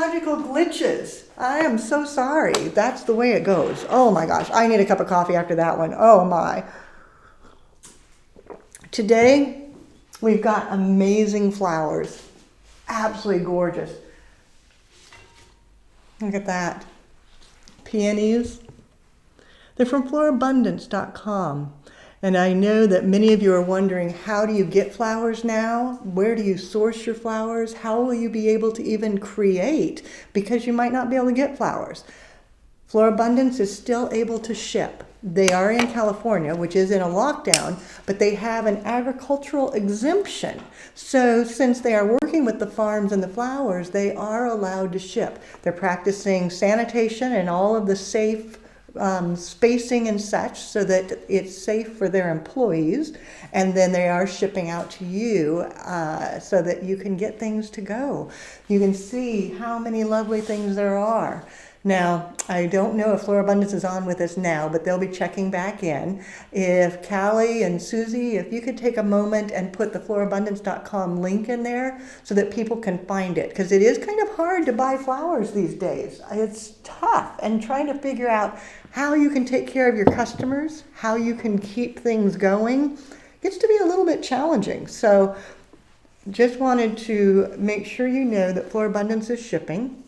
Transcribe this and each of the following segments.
technological glitches. I am so sorry. That's the way it goes. Oh my gosh, I need a cup of coffee after that one. Oh my. Today, we've got amazing flowers. Absolutely gorgeous. Look at that. Peonies. They're from Florabundance.com. And I know that many of you are wondering, how do you get flowers now? Where do you source your flowers? How will you be able to even create? Because you might not be able to get flowers. Florabundance is still able to ship. They are in California, which is in a lockdown, but they have an agricultural exemption. So since they are working with the farms and the flowers, they are allowed to ship. They're practicing sanitation and all of the safe spacing and such so that it's safe for their employees, and then they are shipping out to you so that you can get things to go. You can see how many lovely things there are. Now, I don't know if Florabundance is on with us now, but they'll be checking back in. If Callie and Susie, if you could take a moment and put the Florabundance.com link in there so that people can find it, because it is kind of hard to buy flowers these days. It's tough, and trying to figure out how you can take care of your customers, how you can keep things going, gets to be a little bit challenging. So just wanted to make sure you know that Florabundance is shipping.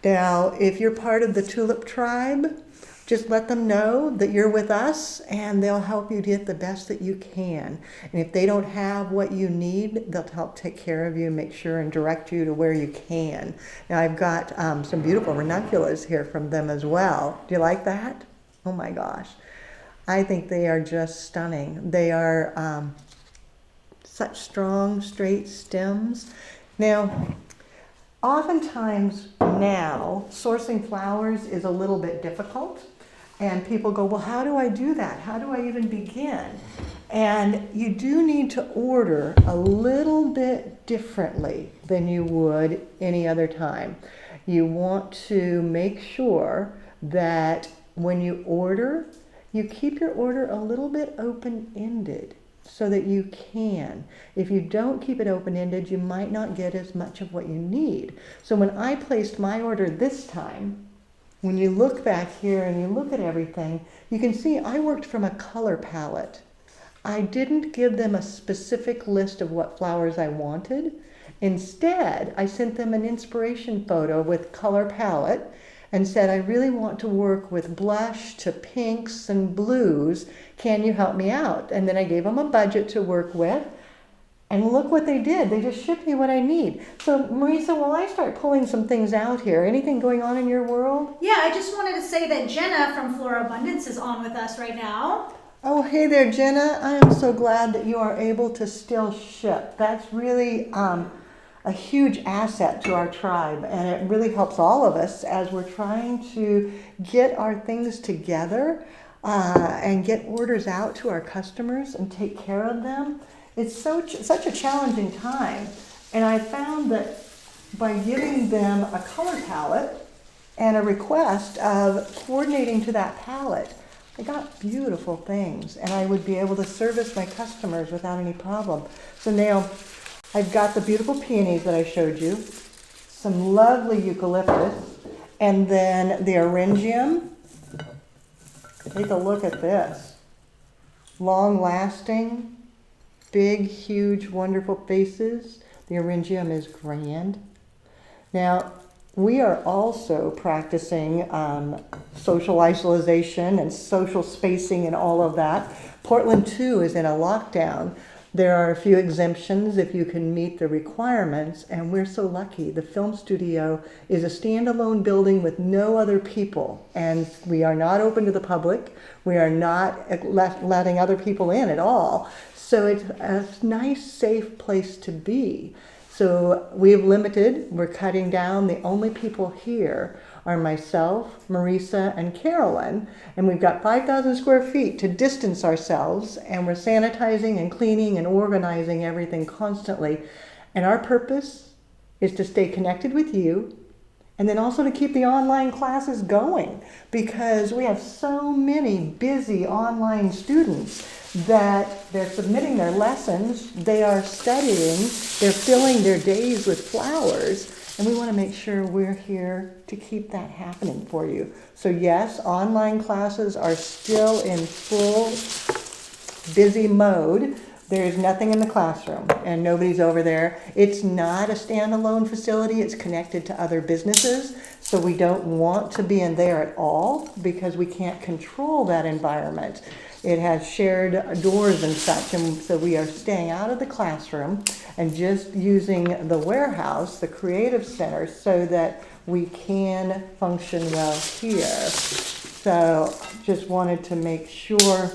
Now, if you're part of the Tulip Tribe, just let them know that you're with us and they'll help you get the best that you can. And if they don't have what you need, they'll help take care of you, make sure and direct you to where you can. Now, I've got some beautiful Ranunculus here from them as well. Do you like that? Oh my gosh. I think they are just stunning. They are such strong, straight stems. Now, oftentimes now, sourcing flowers is a little bit difficult, and people go, well, how do I do that? How do I even begin? And you do need to order a little bit differently than you would any other time. You want to make sure that when you order, you keep your order a little bit open-ended, so that you can. If you don't keep it open-ended, you might not get as much of what you need. So when I placed my order this time, when you look back here and you look at everything, you can see I worked from a color palette. I didn't give them a specific list of what flowers I wanted. Instead, I sent them an inspiration photo with color palette and said, I really want to work with blush to pinks and blues. Can you help me out? And then I gave them a budget to work with. And look what they did. They just shipped me what I need. So, Marisa, while I start pulling some things out here, anything going on in your world? Yeah, I just wanted to say that Jenna from Florabundance is on with us right now. Oh, hey there, Jenna. I am so glad that you are able to still ship. That's really a huge asset to our tribe, and it really helps all of us as we're trying to get our things together and get orders out to our customers and take care of them. It's such a challenging time, and I found that by giving them a color palette and a request of coordinating to that palette, I got beautiful things, and I would be able to service my customers without any problem. So now I've got the beautiful peonies that I showed you, some lovely eucalyptus, and then the Hydrangea. Take a look at this. Long-lasting, big, huge, wonderful faces. The Hydrangea is grand. Now, we are also practicing social isolation and social spacing and all of that. Portland, too, is in a lockdown. There are a few exemptions if you can meet the requirements, and we're so lucky. The film studio is a standalone building with no other people, and we are not open to the public. We are not letting other people in at all. So it's a nice, safe place to be. So we're cutting down. The only people here are myself, Marisa, and Carolyn, and we've got 5,000 square feet to distance ourselves, and we're sanitizing and cleaning and organizing everything constantly. And our purpose is to stay connected with you, and then also to keep the online classes going, because we have so many busy online students that they're submitting their lessons, they are studying, they're filling their days with flowers, And we want to make sure we're here to keep that happening for you. So yes, online classes are still in full busy mode. There's nothing in the classroom and nobody's over there. It's not a standalone facility. It's connected to other businesses. So we don't want to be in there at all because we can't control that environment. It has shared doors and such, and so we are staying out of the classroom and just using the warehouse, the creative center, so that we can function well here. So just wanted to make sure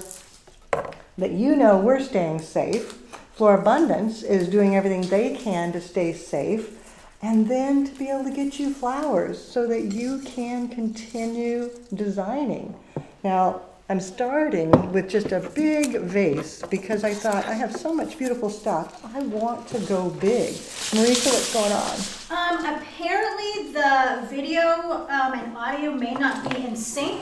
that you know we're staying safe. Florabundance is doing everything they can to stay safe, and then to be able to get you flowers so that you can continue designing. Now, I'm starting with just a big vase because I thought I have so much beautiful stuff. I want to go big. Marisa, what's going on? Apparently the video and audio may not be in sync.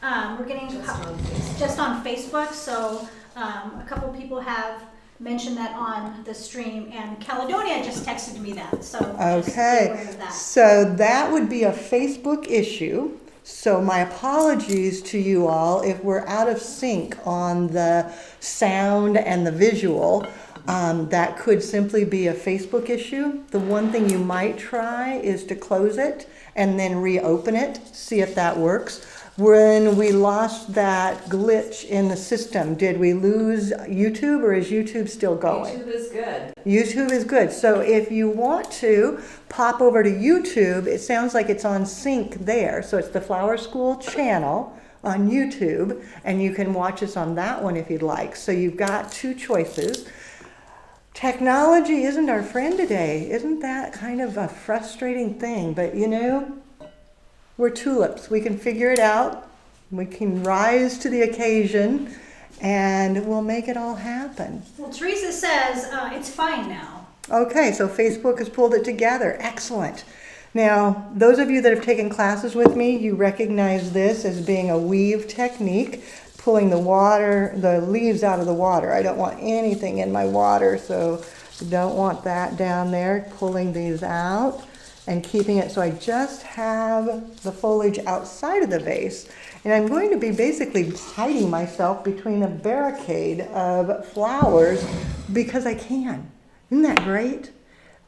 We're getting just on Facebook, so a couple people have mentioned that on the stream, and Caledonia just texted me that, so just be aware of that. So that would be a Facebook issue. So my apologies to you all if we're out of sync on the sound and the visual. That could simply be a Facebook issue. The one thing you might try is to close it and then reopen it, see if that works. When we lost that glitch in the system, did we lose YouTube, or is YouTube still going? YouTube is good. YouTube is good. So if you want to pop over to YouTube, it sounds like it's on sync there. So it's the Flower School channel on YouTube, and you can watch us on that one if you'd like. So you've got two choices. Technology isn't our friend today. Isn't that kind of a frustrating thing? But you know, we're tulips. We can figure it out. We can rise to the occasion, and we'll make it all happen. Well, Teresa says it's fine now. Okay, so Facebook has pulled it together. Excellent. Now, those of you that have taken classes with me, you recognize this as being a weave technique, pulling the leaves out of the water. I don't want anything in my water, so don't want that down there. Pulling these out and keeping it so I just have the foliage outside of the vase. And I'm going to be basically hiding myself between a barricade of flowers because I can. Isn't that great?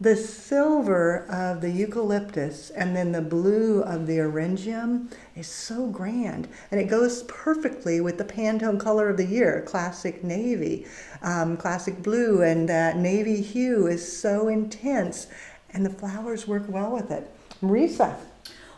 The silver of the eucalyptus and then the blue of the eryngium is so grand. And it goes perfectly with the Pantone color of the year, classic navy, classic blue, and that navy hue is so intense. And the flowers work well with it. Marisa.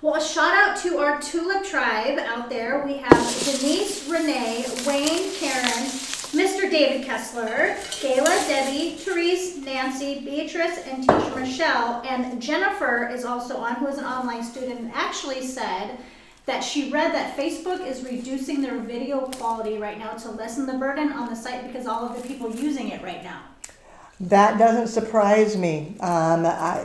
Well, a shout out to our Tulip Tribe out there. We have Denise, Renee, Wayne, Karen, Mr. David Kessler, Gayla, Debbie, Therese, Nancy, Beatrice, and teacher Michelle. And Jennifer is also on, who is an online student, and actually said that she read that Facebook is reducing their video quality right now to lessen the burden on the site because all of the people using it right now. That doesn't surprise me. I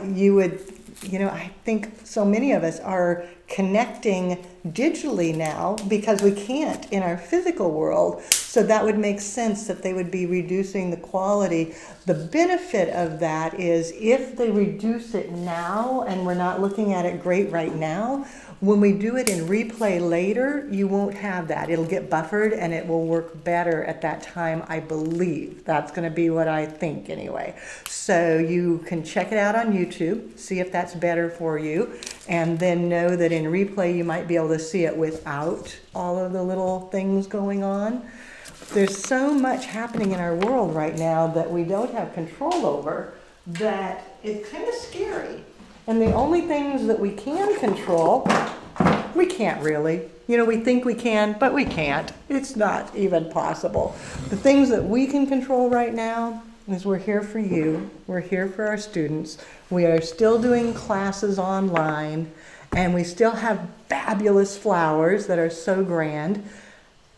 think so many of us are connecting digitally now because we can't in our physical world. So that would make sense that they would be reducing the quality. The benefit of that is if they reduce it now and we're not looking at it great right now, when we do it in replay later, you won't have that. It'll get buffered and it will work better at that time, I believe. That's going to be what I think anyway. So you can check it out on YouTube, see if that's better for you, and then know that in replay you might be able to see it without all of the little things going on. There's so much happening in our world right now that we don't have control over that it's kind of scary. And the only things that we can control, we can't really. We think we can, but we can't. It's not even possible. The things that we can control right now is we're here for you. We're here for our students. We are still doing classes online, and we still have fabulous flowers that are so grand,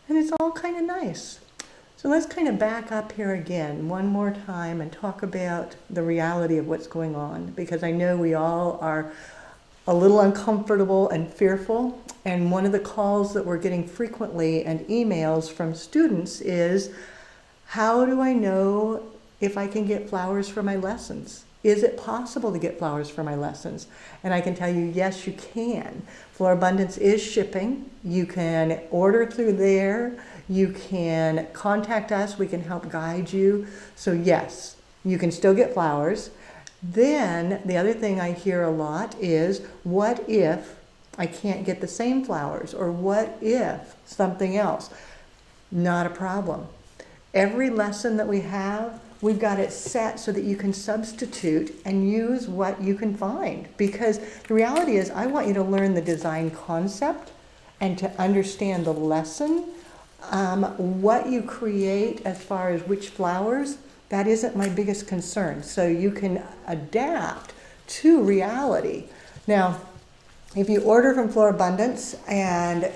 and it's all kind of nice. So let's kind of back up here again one more time and talk about the reality of what's going on, because I know we all are a little uncomfortable and fearful. And one of the calls that we're getting frequently and emails from students is, how do I know if I can get flowers for my lessons? is it possible to get flowers for my lessons? And I can tell you, yes, you can. Florabundance is shipping. You can order through there. You can contact us. We can help guide you. So yes, you can still get flowers. Then the other thing I hear a lot is, what if I can't get the same flowers? Or what if something else? Not a problem. Every lesson that we have, we've got it set so that you can substitute and use what you can find. Because the reality is, I want you to learn the design concept and to understand the lesson. What you create as far as which flowers, that isn't my biggest concern. So you can adapt to reality. Now, if you order from Florabundance and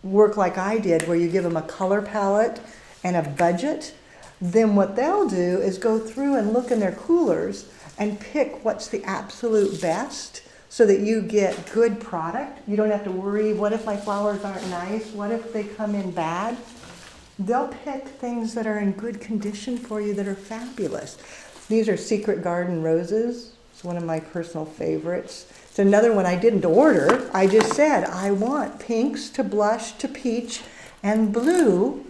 work like I did, where you give them a color palette and a budget, then what they'll do is go through and look in their coolers and pick what's the absolute best so that you get good product. You don't have to worry, what if my flowers aren't nice? What if they come in bad? They'll pick things that are in good condition for you that are fabulous. These are Secret Garden roses. It's one of my personal favorites. It's another one I didn't order. I just said, I want pinks to blush to peach and blue.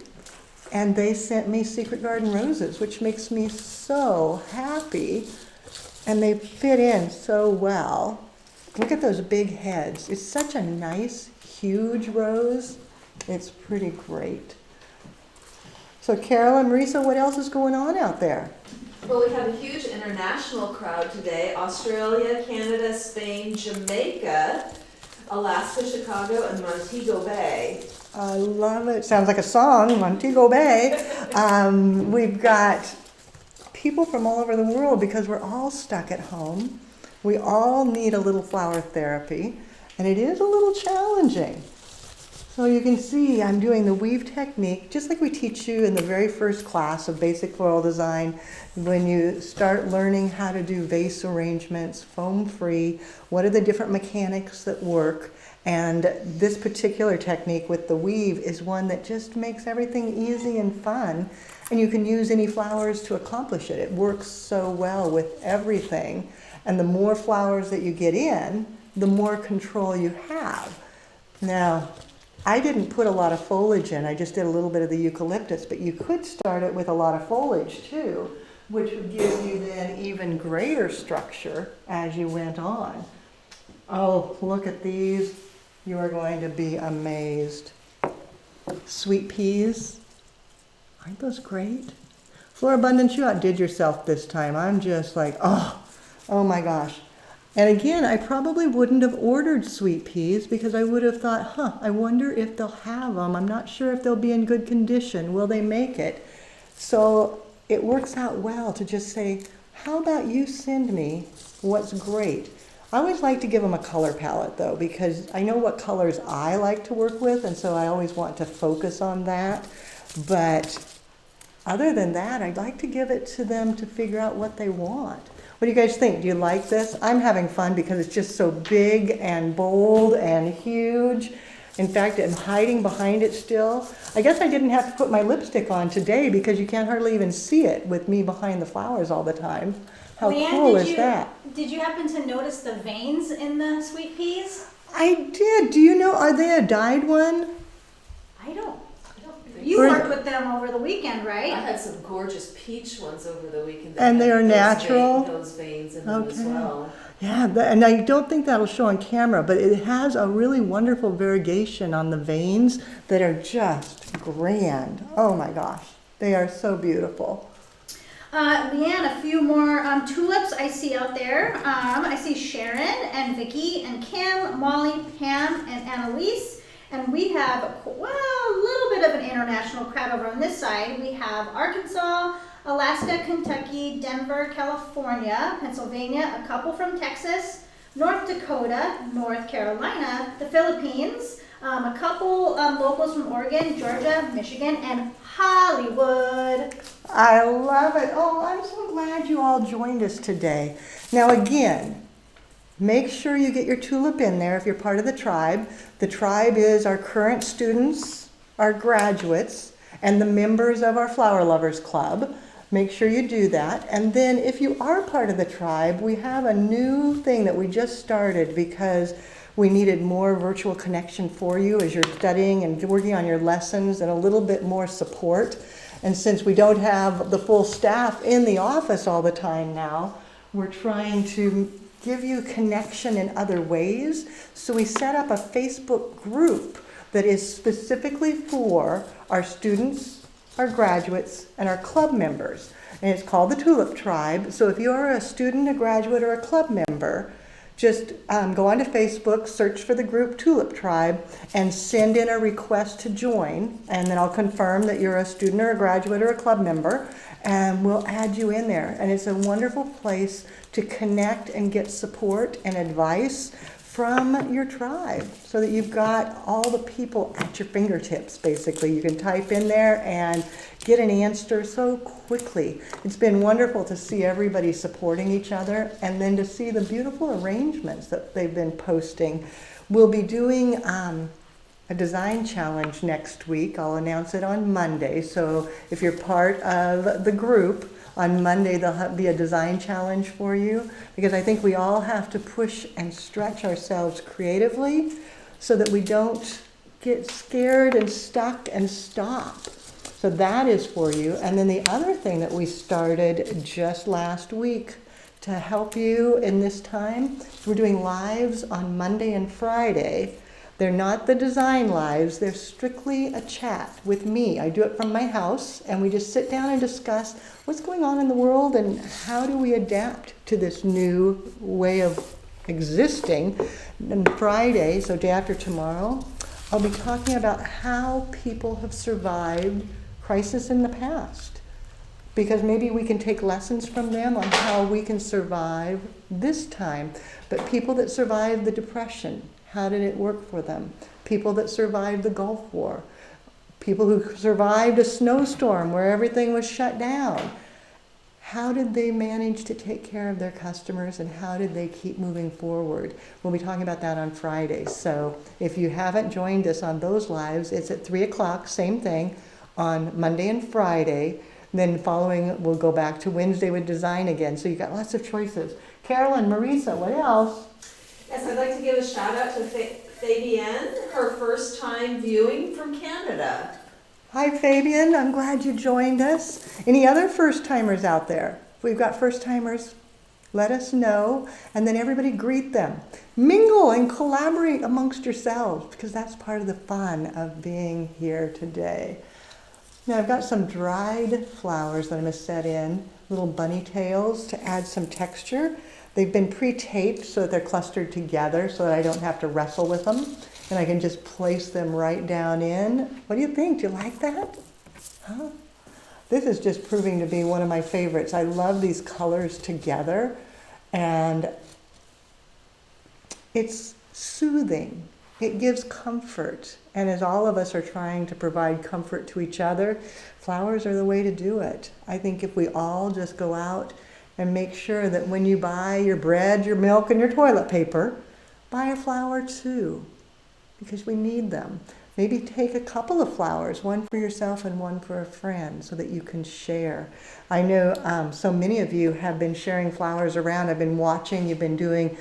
And they sent me Secret Garden roses, which makes me so happy. And they fit in so well. Look at those big heads. It's such a nice, huge rose. It's pretty great. So Carol and Marisa, what else is going on out there? Well, we have a huge international crowd today. Australia, Canada, Spain, Jamaica, Alaska, Chicago, and Montego Bay. I love it. Sounds like a song, Montego Bay. We've got people from all over the world because we're all stuck at home. We all need a little flower therapy, and it is a little challenging. So you can see I'm doing the weave technique, just like we teach you in the very first class of basic floral design. When you start learning how to do vase arrangements, foam-free, what are the different mechanics that work? And this particular technique with the weave is one that just makes everything easy and fun. And you can use any flowers to accomplish it. It works so well with everything. And the more flowers that you get in, the more control you have. Now, I didn't put a lot of foliage in. I just did a little bit of the eucalyptus, but you could start it with a lot of foliage too, which would give you then even greater structure as you went on. Oh, look at these. You are going to be amazed. Sweet peas. Aren't those great? Florabundance, you outdid yourself this time. I'm just like, oh my gosh. And again, I probably wouldn't have ordered sweet peas because I would have thought, I wonder if they'll have them. I'm not sure if they'll be in good condition. Will they make it? So it works out well to just say, how about you send me what's great? I always like to give them a color palette though, because I know what colors I like to work with, and so I always want to focus on that. But other than that, I'd like to give it to them to figure out what they want. What do you guys think? Do you like this? I'm having fun because it's just so big and bold and huge. In fact, I'm hiding behind it still. I guess I didn't have to put my lipstick on today because you can't hardly even see it with me behind the flowers all the time. How cool is that? Did you happen to notice the veins in the sweet peas? I did. Do you know, are they a dyed one? I don't. You worked with them over the weekend, right? I had some gorgeous peach ones over the weekend. And they are natural? Those veins in them as well. Yeah, and I don't think that'll show on camera, but it has a really wonderful variegation on the veins that are just grand. Oh my gosh, they are so beautiful. Leanne, a few more tulips I see out there. I see Sharon and Vicky and Kim, Molly, Pam, and Annalise. And we have, a little bit of an international crowd over on this side. We have Arkansas, Alaska, Kentucky, Denver, California, Pennsylvania, a couple from Texas, North Dakota, North Carolina, the Philippines, a couple locals from Oregon, Georgia, Michigan, and Hollywood. I love it. Oh, I'm so glad you all joined us today. Now again, make sure you get your tulip in there if you're part of the tribe. The tribe is our current students, our graduates, and the members of our Flower Lovers Club. Make sure you do that. And then if you are part of the tribe, we have a new thing that we just started because we needed more virtual connection for you as you're studying and working on your lessons and a little bit more support. And since we don't have the full staff in the office all the time now, we're trying to give you connection in other ways. So we set up a Facebook group that is specifically for our students, our graduates, and our club members. And it's called the Tulip Tribe. So if you're a student, a graduate, or a club member, just go onto Facebook, search for the group Tulip Tribe, and send in a request to join. And then I'll confirm that you're a student or a graduate or a club member, and we'll add you in there. And it's a wonderful place to connect and get support and advice from your tribe so that you've got all the people at your fingertips, basically. You can type in there and get an answer so quickly. It's been wonderful to see everybody supporting each other and then to see the beautiful arrangements that they've been posting. We'll be doing a design challenge next week. I'll announce it on Monday. So if you're part of the group, on Monday there'll be a design challenge for you, because I think we all have to push and stretch ourselves creatively so that we don't get scared and stuck and stop. So that is for you. And then the other thing that we started just last week to help you in this time, we're doing lives on Monday and Friday. They're not the design lives, they're strictly a chat with me. I do it from my house, and we just sit down and discuss what's going on in the world and how do we adapt to this new way of existing. And Friday, so day after tomorrow, I'll be talking about how people have survived crisis in the past, because maybe we can take lessons from them on how we can survive this time. But people that survived the Depression, how did it work for them? People that survived the Gulf War, people who survived a snowstorm where everything was shut down. How did they manage to take care of their customers, and how did they keep moving forward? We'll be talking about that on Friday. So if you haven't joined us on those lives, it's at 3 o'clock, same thing, on Monday and Friday. Then following, we'll go back to Wednesday with design again. So you've got lots of choices. Carolyn, Marisa, what else? Yes, I'd like to give a shout out to Fabienne, her first time viewing from Canada. Hi, Fabian. I'm glad you joined us. Any other first-timers out there? If we've got first-timers, let us know, and then everybody greet them. Mingle and collaborate amongst yourselves, because that's part of the fun of being here today. Now, I've got some dried flowers that I'm going to set in, little bunny tails to add some texture. They've been pre-taped so that they're clustered together so that I don't have to wrestle with them. And I can just place them right down in. What do you think? Do you like that? Huh? This is just proving to be one of my favorites. I love these colors together. And it's soothing. It gives comfort. And as all of us are trying to provide comfort to each other, flowers are the way to do it. I think if we all just go out and make sure that when you buy your bread, your milk, and your toilet paper, buy a flower too, because we need them. Maybe take a couple of flowers, one for yourself and one for a friend, so that you can share. I know so many of you have been sharing flowers around. I've been watching, you've been doing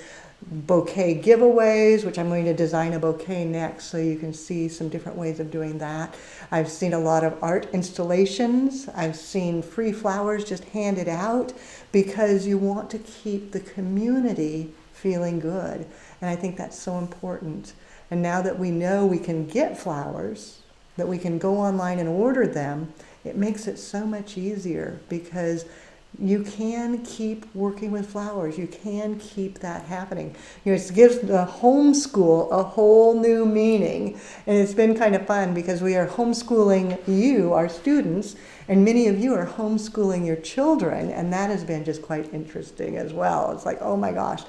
bouquet giveaways, which I'm going to design a bouquet next, so you can see some different ways of doing that. I've seen a lot of art installations. I've seen free flowers just handed out, because you want to keep the community feeling good. And I think that's so important. And now that we know we can get flowers, that we can go online and order them, it makes it so much easier, because you can keep working with flowers. You can keep that happening. You know, it gives the homeschool a whole new meaning. And it's been kind of fun, because we are homeschooling you, our students, and many of you are homeschooling your children. And that has been just quite interesting as well. It's like, oh my gosh,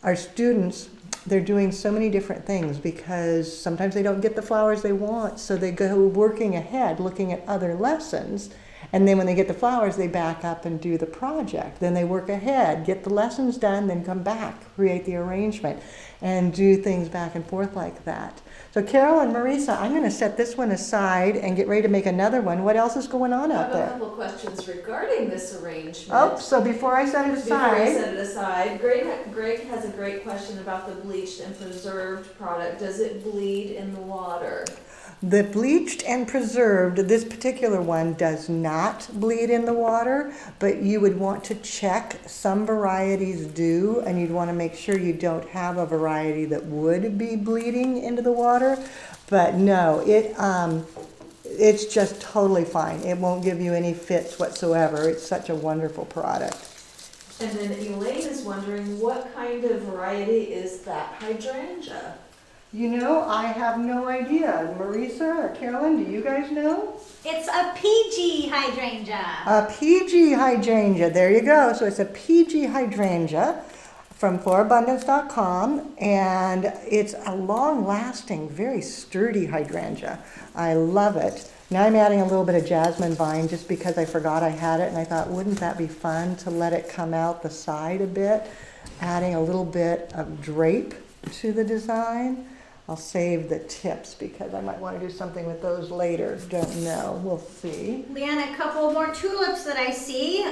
our students, they're doing so many different things, because sometimes they don't get the flowers they want. So they go working ahead, looking at other lessons. And then when they get the flowers, they back up and do the project. Then they work ahead, get the lessons done, then come back, create the arrangement. and do things back and forth like that. So Carol and Marisa, I'm going to set this one aside and get ready to make another one. What else is going on I out have a there? couple questions regarding this arrangement. Oh, so before I set it Before I aside, set it aside, Greg has a great question about the bleached and preserved product. Does it bleed in the water? the bleached and preserved, this particular one does not bleed in the water, but you would want to check. Some varieties do, and you'd want to make sure you don't have a variety that would be bleeding into the water. But no, it's just totally fine. It won't give you any fits whatsoever. It's such a wonderful product. And then Elaine is wondering, what kind of variety is that hydrangea? You know, I have no idea. Marisa or Carolyn, do you guys know? It's a Peachy Hydrangea. A Peachy Hydrangea, there you go. So it's a Peachy Hydrangea from Florabundance.com, and it's a long-lasting, very sturdy hydrangea. I love it. Now I'm adding a little bit of jasmine vine just because I forgot I had it, and I thought, wouldn't that be fun to let it come out the side a bit, adding a little bit of drape to the design. I'll save the tips because I might want to do something with those later. Don't know. We'll see. Leanne, a couple more tulips that I see.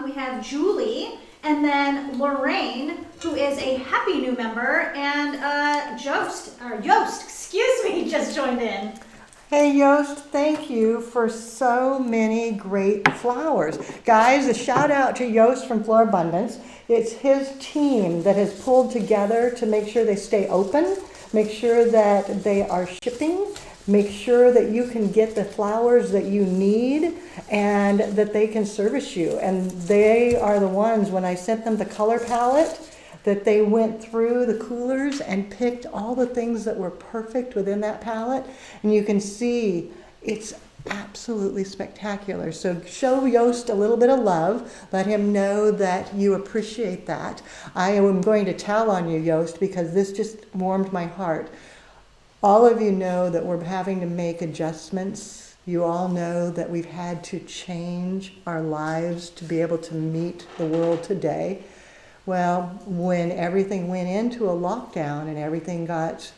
We have Julie, and then Lorraine, who is a happy new member, and Yost, just joined in. Hey Yost, thank you for so many great flowers. Guys, a shout out to Yost from Florabundance. It's his team that has pulled together to make sure they stay open, make sure that they are shipping, make sure that you can get the flowers that you need and that they can service you. And they are the ones, when I sent them the color palette, that they went through the coolers and picked all the things that were perfect within that palette. And you can see it's absolutely spectacular. So show Yost a little bit of love. Let him know that you appreciate that. I am going to tell on you, Yost, because this just warmed my heart. All of you know that we're having to make adjustments. You all know that we've had to change our lives to be able to meet the world today. Well, when everything went into a lockdown and everything got,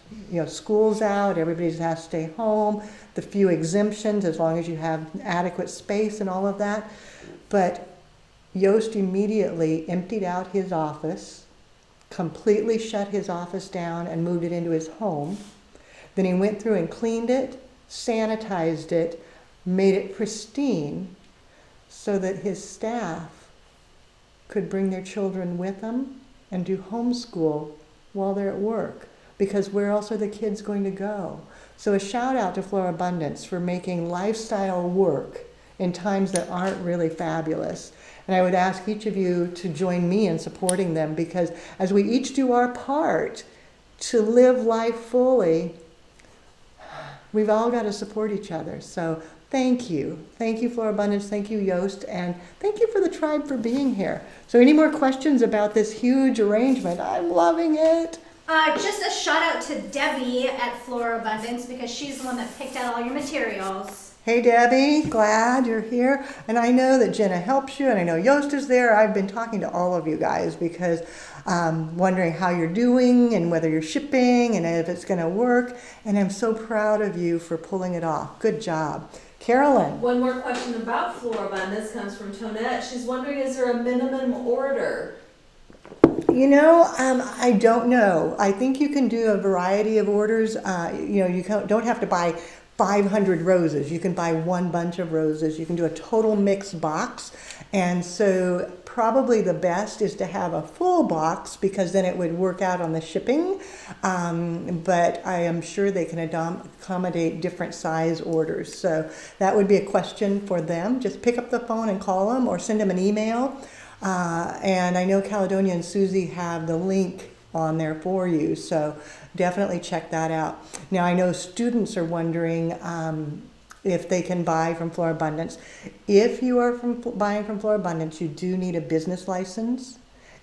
school's out, everybody's has to stay home, the few exemptions as long as you have adequate space and all of that. But Yost immediately emptied out his office, completely shut his office down and moved it into his home. Then he went through and cleaned it, sanitized it, made it pristine so that his staff could bring their children with them and do homeschool while they're at work, because where else are the kids going to go? So a shout out to Florabundance for making lifestyle work in times that aren't really fabulous. And I would ask each of you to join me in supporting them, because as we each do our part to live life fully, we've all got to support each other. So thank you. Thank you, Florabundance. Thank you, Yost. And thank you for the tribe for being here. So any more questions about this huge arrangement? I'm loving it. Just a shout out to Debbie at Florabundance, because she's the one that picked out all your materials. Hey, Debbie. Glad you're here. And I know that Jenna helps you, and I know Yost is there. I've been talking to all of you guys because wondering how you're doing and whether you're shipping and if it's going to work. And I'm so proud of you for pulling it off. Good job. Carolyn. One more question about Florabundance comes from Tonette. She's wondering, is there a minimum order? I don't know. I think you can do a variety of orders. You don't have to buy 500 roses. You can buy one bunch of roses. You can do a total mix box. And so probably the best is to have a full box, because then it would work out on the shipping. But I am sure they can accommodate different size orders. So that would be a question for them. Just pick up the phone and call them or send them an email. And I know Caledonia and Susie have the link on there for you. So definitely check that out. Now I know students are wondering if they can buy from Florabundance. If you are buying from Florabundance, you do need a business license,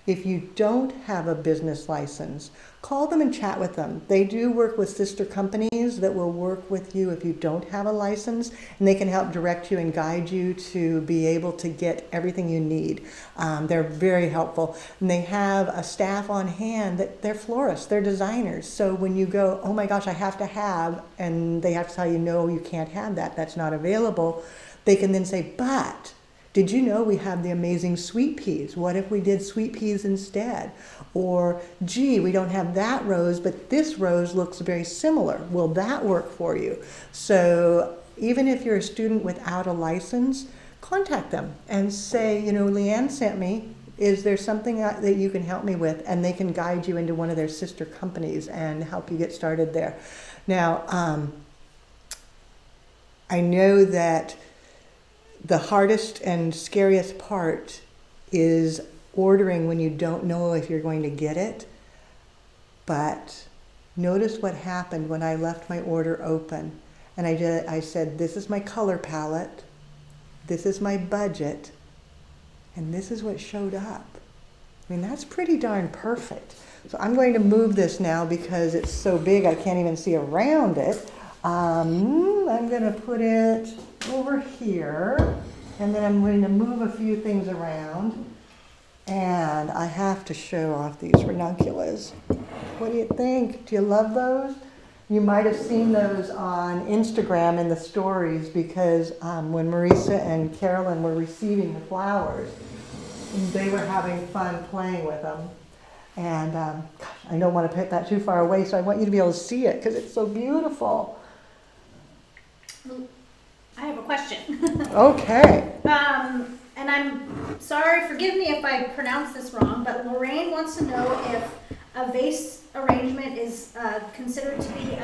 If you don't have a business license, call them and chat with them. They do work with sister companies that will work with you if you don't have a license, and they can help direct you and guide you to be able to get everything you need. They're very helpful. And they have a staff on hand that they're florists, they're designers. So when you go, oh my gosh, I have to have, and they have to tell you, no, you can't have that, that's not available, they can then say, but did you know we have the amazing sweet peas? What if we did sweet peas instead? Or, gee, we don't have that rose, but this rose looks very similar. Will that work for you? So even if you're a student without a license, contact them and say, you know, Leanne sent me. Is there something that you can help me with? And they can guide you into one of their sister companies and help you get started there. Now, I know that the hardest and scariest part is ordering when you don't know if you're going to get it. But notice what happened when I left my order open. And I said, this is my color palette, this is my budget, and this is what showed up. I mean, that's pretty darn perfect. So I'm going to move this now because it's so big I can't even see around it. I'm going to put it over here, and then I'm going to move a few things around, and I have to show off these ranunculus. What do you think? Do you love those? You might have seen those on Instagram in the stories because when Marisa and Carolyn were receiving the flowers, they were having fun playing with them. And gosh, I don't want to put that too far away, so I want you to be able to see it because it's so beautiful. I have a question. Okay. And I'm sorry, forgive me if I pronounce this wrong, but Lorraine wants to know if a vase arrangement is considered to be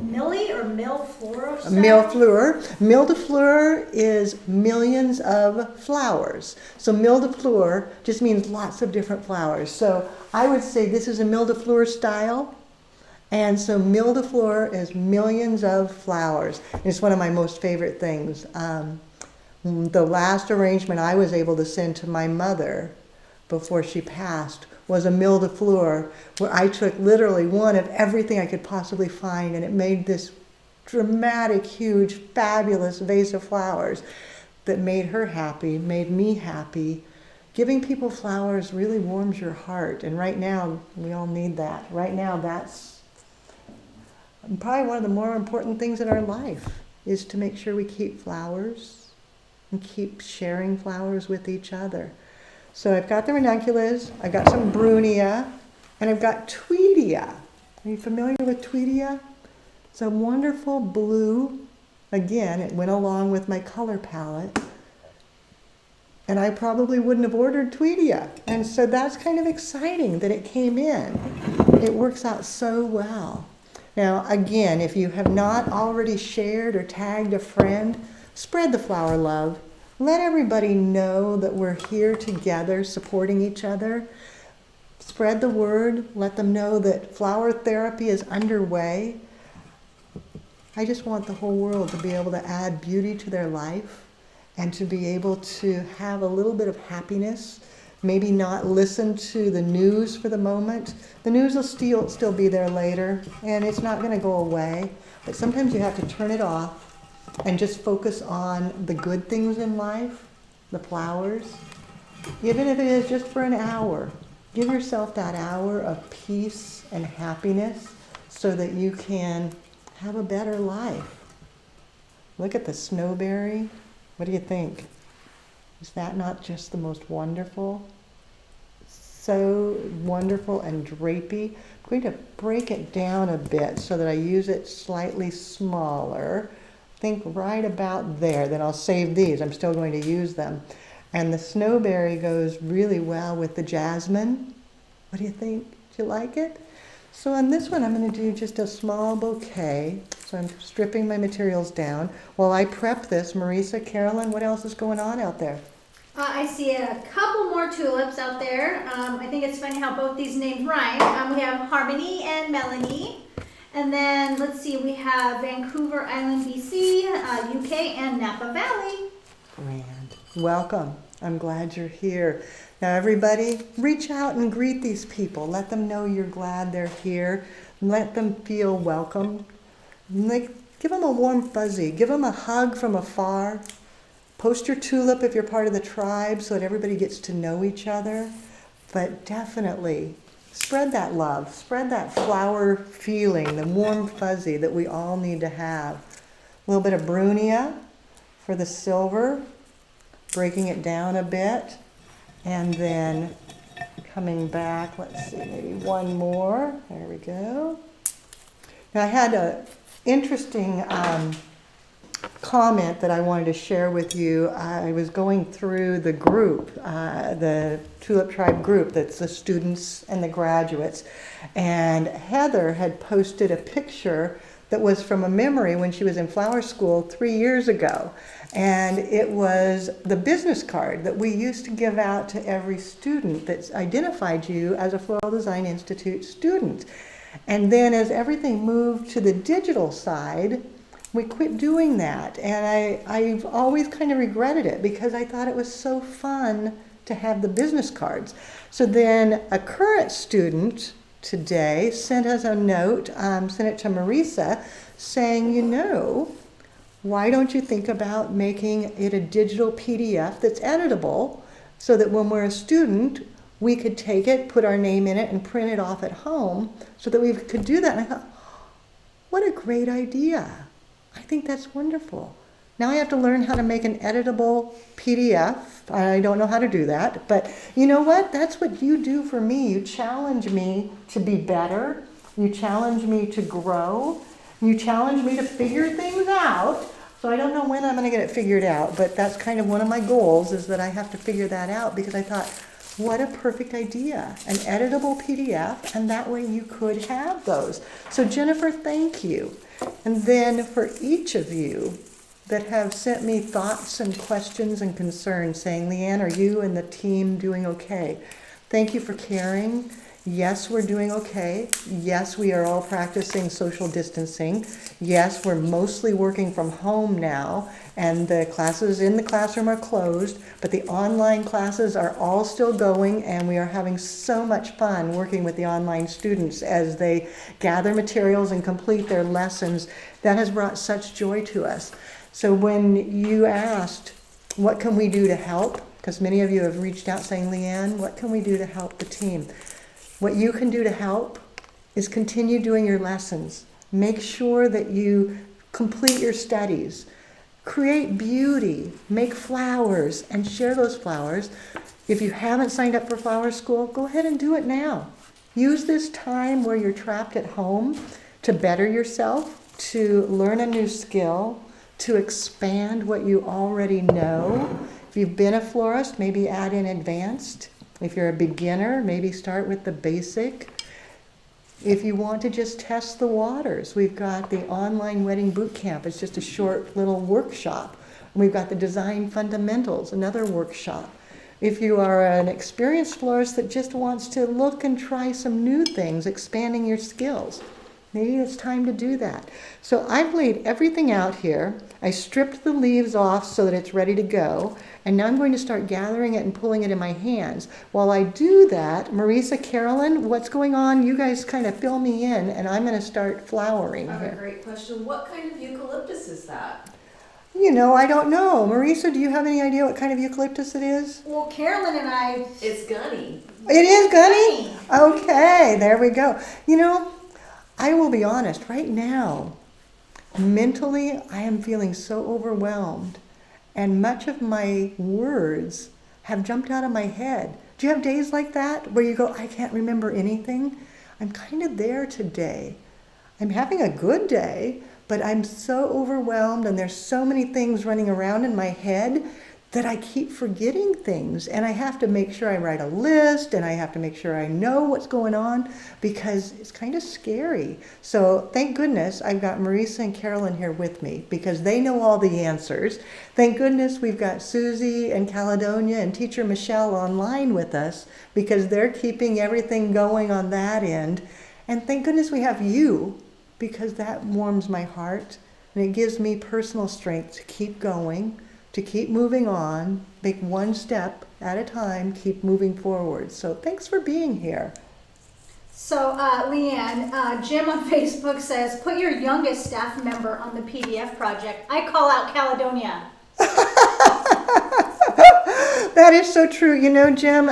milli or mille-fleur style? Mille-fleur. Mille-de-fleur is millions of flowers. So mille-de-fleur just means lots of different flowers. So I would say this is a mille-de-fleur style. And so mille-de-fleur is millions of flowers. It's one of my most favorite things. The last arrangement I was able to send to my mother before she passed was a mille-de-fleur, where I took literally one of everything I could possibly find, and it made this dramatic, huge, fabulous vase of flowers that made her happy, made me happy. Giving people flowers really warms your heart, and right now, we all need that. Right now, that's probably one of the more important things in our life, is to make sure we keep flowers and keep sharing flowers with each other. So I've got the ranunculus, I've got some brunia, and I've got tweedia. Are you familiar with tweedia? It's a wonderful blue. Again, it went along with my color palette. And I probably wouldn't have ordered tweedia. And so that's kind of exciting that it came in. It works out so well. Now, again, if you have not already shared or tagged a friend, spread the flower love. Let everybody know that we're here together supporting each other. Spread the word. Let them know that flower therapy is underway. I just want the whole world to be able to add beauty to their life and to be able to have a little bit of happiness. Maybe not listen to the news for the moment. The news will still be there later, and it's not going to go away. But sometimes you have to turn it off and just focus on the good things in life, the flowers. Even if it is just for an hour, give yourself that hour of peace and happiness so that you can have a better life. Look at the snowberry. What do you think? Is that not just the most wonderful? So wonderful and drapey. I'm going to break it down a bit so that I use it slightly smaller. Think right about there. Then I'll save these. I'm still going to use them. And the snowberry goes really well with the jasmine. What do you think? Do you like it? So on this one, I'm going to do just a small bouquet. So I'm stripping my materials down. While I prep this, Marisa, Carolyn, what else is going on out there? I see a couple more tulips out there. I think it's funny how both these names rhyme. We have Harmony and Melanie. And then, let's see, we have Vancouver Island, BC, UK, and Napa Valley. Grand. Welcome. I'm glad you're here. Now everybody, reach out and greet these people. Let them know you're glad they're here. Let them feel welcome. Give them a warm fuzzy. Give them a hug from afar. Post your tulip if you're part of the tribe so that everybody gets to know each other. But definitely spread that love. Spread that flower feeling, the warm fuzzy that we all need to have. A little bit of Brunia for the silver. Breaking it down a bit. And then coming back, let's see, maybe one more. There we go. Now I had an interesting comment that I wanted to share with you. I was going through the group, the Tulip Tribe group, that's the students and the graduates, and Heather had posted a picture that was from a memory when she was in flower school 3 years ago. And it was the business card that we used to give out to every student that identified you as a Floral Design Institute student. And then as everything moved to the digital side, we quit doing that. And I've always kind of regretted it because I thought it was so fun to have the business cards. So then a current student today sent us a note, sent it to Marisa, saying, you know, why don't you think about making it a digital PDF that's editable so that when we're a student, we could take it, put our name in it, and print it off at home so that we could do that. And I thought, what a great idea. I think that's wonderful. Now I have to learn how to make an editable PDF. I don't know how to do that, but you know what? That's what you do for me. You challenge me to be better. You challenge me to grow. You challenge me to figure things out. So I don't know when I'm going to get it figured out, but that's kind of one of my goals, is that I have to figure that out, because I thought, what a perfect idea, an editable PDF, and that way you could have those. So Jennifer, thank you. And then for each of you that have sent me thoughts and questions and concerns saying, Leanne, are you and the team doing okay? Thank you for caring. Yes, we're doing okay. Yes, we are all practicing social distancing. Yes, we're mostly working from home now, and the classes in the classroom are closed, but the online classes are all still going, and we are having so much fun working with the online students as they gather materials and complete their lessons. That has brought such joy to us. So when you asked, what can we do to help? Because many of you have reached out saying, Leanne, what can we do to help the team? What you can do to help is continue doing your lessons. Make sure that you complete your studies. Create beauty. Make flowers and share those flowers. If you haven't signed up for flower school, go ahead and do it now. Use this time where you're trapped at home to better yourself, to learn a new skill, to expand what you already know. If you've been a florist, maybe add in advanced. If you're a beginner, maybe start with the basic. If you want to just test the waters, we've got the online wedding boot camp. It's just a short little workshop. We've got the design fundamentals, another workshop. If you are an experienced florist that just wants to look and try some new things, expanding your skills, maybe it's time to do that. So I've laid everything out here. I stripped the leaves off so that it's ready to go. And now I'm going to start gathering it and pulling it in my hands. While I do that, Marisa, Carolyn, what's going on? You guys kind of fill me in, and I'm going to start flowering I have here. a great question. What kind of eucalyptus is that? You know, I don't know. Marisa, do you have any idea what kind of eucalyptus it is? Well, Carolyn and I... It's gunny. It is gunny? Okay, there we go. You know, I will be honest, right now, mentally, I am feeling so overwhelmed. And much of my words have jumped out of my head. Do you have days like that where you go, I can't remember anything? I'm kind of there today. I'm having a good day, but I'm so overwhelmed and there's so many things running around in my head that I keep forgetting things. And I have to make sure I write a list, and I have to make sure I know what's going on, because it's kind of scary. So thank goodness I've got Marisa and Carolyn here with me, because they know all the answers. Thank goodness we've got Susie and Caledonia and teacher Michelle online with us, because they're keeping everything going on that end. And thank goodness we have you, because that warms my heart and it gives me personal strength to keep going, to keep moving on, make one step at a time, keep moving forward. So thanks for being here. So, Leanne, Jim on Facebook says, put your youngest staff member on the PDF project. I call out Caledonia. That is so true. You know, Jim,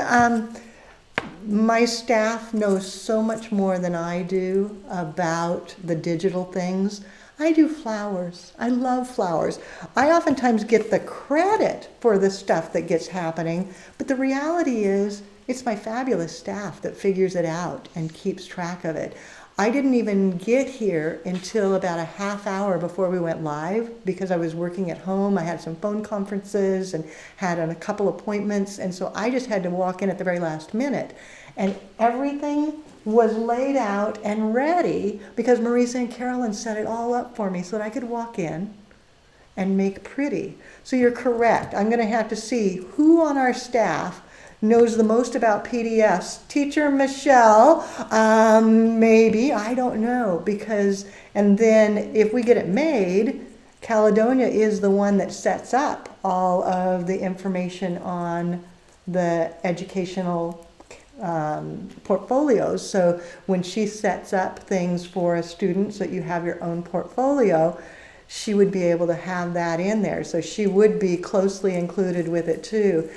my staff knows so much more than I do about the digital things. I do flowers. I love flowers. I oftentimes get the credit for the stuff that gets happening, but the reality is it's my fabulous staff that figures it out and keeps track of it. I didn't even get here until about a half hour before we went live because I was working at home. I had some phone conferences and had a couple appointments, and so I just had to walk in at the very last minute. And everything was laid out and ready because Marisa and Carolyn set it all up for me so that I could walk in and make pretty. So you're correct. I'm going to have to see who on our staff knows the most about PDFs. Teacher Michelle, maybe, I don't know, because, and then if we get it made, Caledonia is the one that sets up all of the information on the educational portfolios. So when she sets up things for a student so that you have your own portfolio, she would be able to have that in there. So she would be closely included with it too.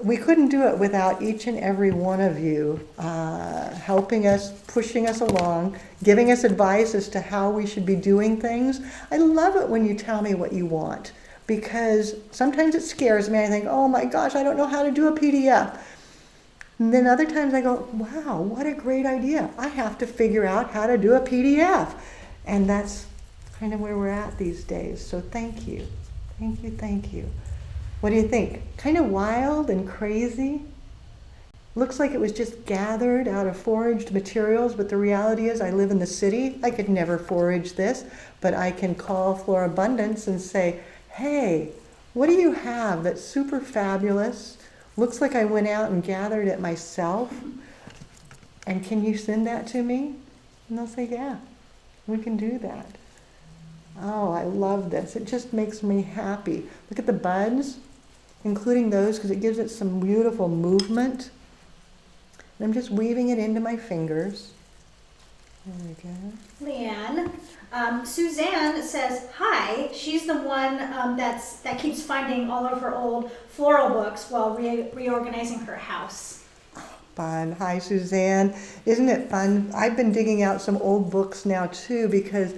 We couldn't do it without each and every one of you helping us, pushing us along, giving us advice as to how we should be doing things. I love it when you tell me what you want, because sometimes it scares me. I think, oh my gosh, I don't know how to do a PDF. And then other times I go, wow, what a great idea. I have to figure out how to do a PDF. And that's kind of where we're at these days. So thank you. Thank you, thank you. What do you think? Kind of wild and crazy? Looks like it was just gathered out of foraged materials, but the reality is I live in the city. I could never forage this, but I can call Florabundance and say, hey, what do you have that's super fabulous? Looks like I went out and gathered it myself. And can you send that to me? And they'll say, yeah, we can do that. Oh, I love this. It just makes me happy. Look at the buds, including those, because it gives it some beautiful movement. And I'm just weaving it into my fingers. There we go. Leanne, Suzanne says hi. She's the one that keeps finding all of her old floral books while reorganizing her house. Fun. Hi, Suzanne. Isn't it fun? I've been digging out some old books now too, because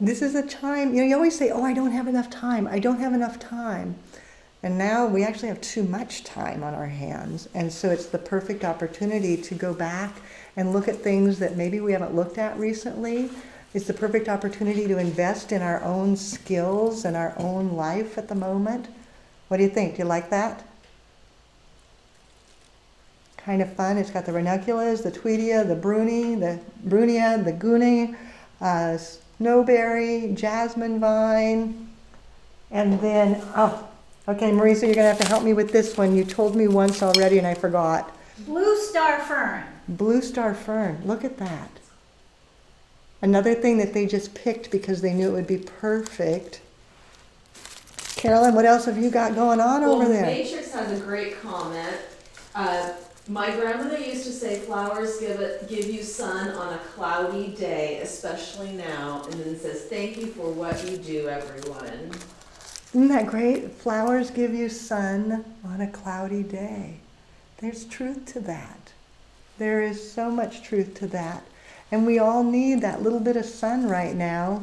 this is a time, you always say, oh, I don't have enough time. I don't have enough time. And now we actually have too much time on our hands. And so it's the perfect opportunity to go back and look at things that maybe we haven't looked at recently. It's the perfect opportunity to invest in our own skills and our own life at the moment. What do you think? Do you like that? Kind of fun. It's got the ranunculus, the tweedia, the brunia, the goonie, snowberry, jasmine vine, and then, oh, okay, Marisa, you're going to have to help me with this one. You told me once already and I forgot. Bluestar Fern. Bluestar Fern. Look at that. Another thing that they just picked because they knew it would be perfect. Carolyn, what else have you got going on over there? Matrix has a great comment. My grandmother used to say flowers give you sun on a cloudy day, especially now, and then says, thank you for what you do, everyone. Isn't that great? Flowers give you sun on a cloudy day. There's truth to that. There is so much truth to that. And we all need that little bit of sun right now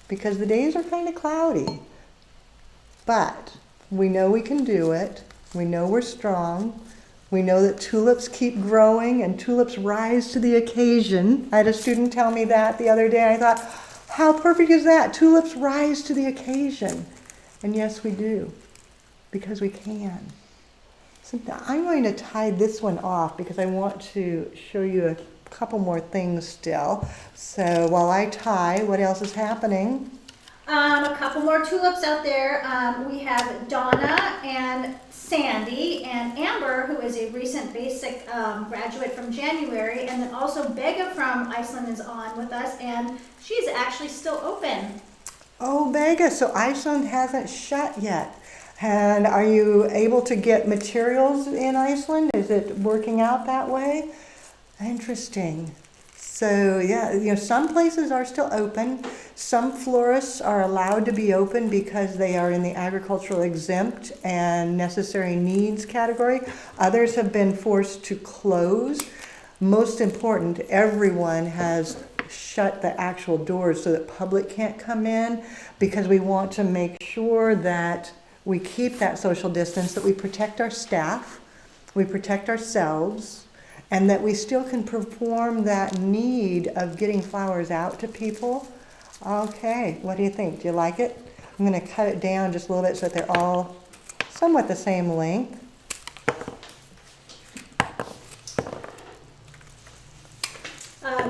because the days are kind of cloudy. But we know we can do it. We know we're strong. We know that tulips keep growing and tulips rise to the occasion. I had a student tell me that the other day. I thought, how perfect is that? Tulips rise to the occasion. And yes, we do, because we can. So I'm going to tie this one off because I want to show you a couple more things still. So while I tie, what else is happening? A couple more tulips out there. We have Donna and Sandy and Amber, who is a recent basic graduate from January, and then also Bega from Iceland is on with us, and she's actually still open. Oh, Vega, so Iceland hasn't shut yet. And are you able to get materials in Iceland? Is it working out that way? Interesting. So yeah, some places are still open. Some florists are allowed to be open because they are in the agricultural exempt and necessary needs category. Others have been forced to close. Most important, everyone has shut the actual doors so that public can't come in, because we want to make sure that we keep that social distance, that we protect our staff, we protect ourselves, and that we still can perform that need of getting flowers out to people. Okay, what do you think? Do you like it? I'm going to cut it down just a little bit so that they're all somewhat the same length.